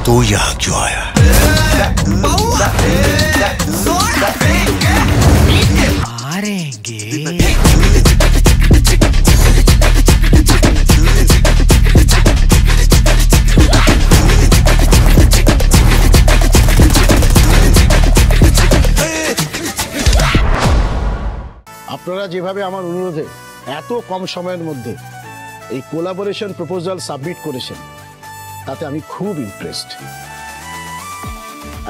तो यहाँ क्यों आया? मारेंगे। আপনারা যেভাবে আমার অনুরোধে এত কম সময়ের মধ্যে এই কোলাবোরেশন প্রপোজাল সাবমিট করেছেন তাতে আমি খুব ইমপ্রেসড।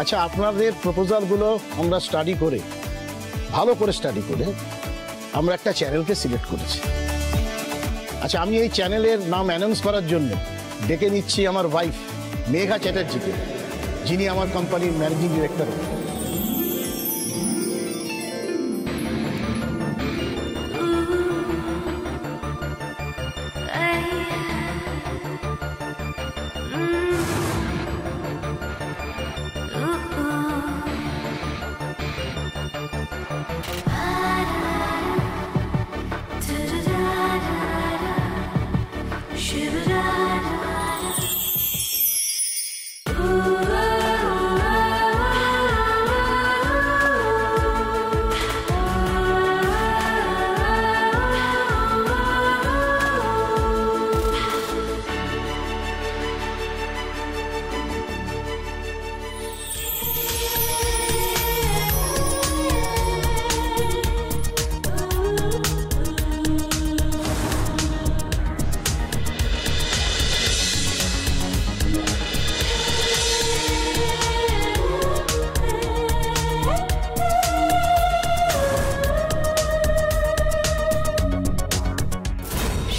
আচ্ছা, আপনাদের প্রপোজালগুলো আমরা স্টাডি করে ভালো করে স্টাডি করে আমরা একটা চ্যানেলকে সিলেক্ট করেছি। আচ্ছা, আমি এই চ্যানেলের নাম অ্যানাউন্স করার জন্য ডেকে নিচ্ছি আমার ওয়াইফ মেঘা চ্যাটার্জিকে, যিনি আমার কোম্পানির managing director.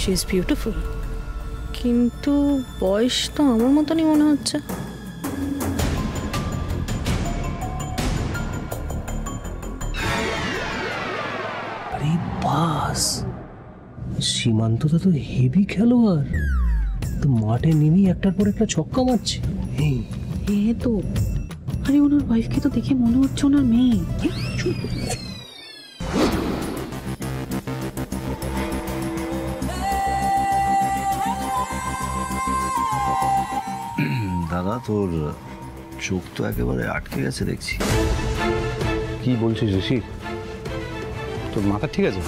She is beautiful, কিন্তু বয়স তো আমার মতনই মনে হচ্ছে। আরে বাস, সীমান্তটা তো হেভি খেলোয়াড়, তো মাঠে নেমেই একটার পর একটা ছক্কা মারছে। তো আরে ওনার ওয়াইফকে তো দেখে মনে হচ্ছে ওনার মেয়ে। দাদা, তোর চোখ তো একেবারে আটকে গেছে দেখছি। কি বলছিস ঋষি? তোর মাথা ঠিক আছে?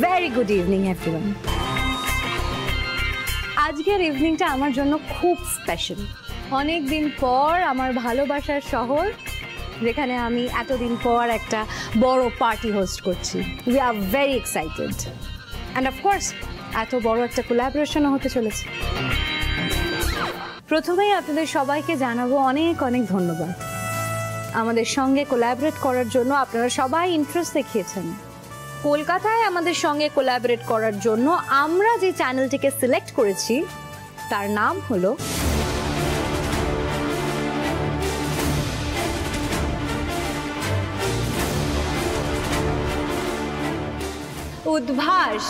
Very good evening everyone. আজকের ইভিনিংটা আমার জন্য খুব স্পেশাল। অনেক দিন পর আমার ভালোবাসার শহর, যেখানে আমি এতদিন পর একটা বড় পার্টি হোস্ট করছি। We are very excited and of course এত বড় একটা কোলাবোরেশনও হতে চলেছে। প্রথমেই আপনাদের সবাইকে জানাবো অনেক অনেক ধন্যবাদ। আমাদের সঙ্গে কোলাবোরেট করার জন্য আপনারা সবাই ইন্টারেস্ট দেখিয়েছেন। কলকাতায় আমাদের সঙ্গে কোলাবোরেট করার জন্য আমরা যে চ্যানেলটিকে সিলেক্ট করেছি তার নাম হলো উদ্ভাস।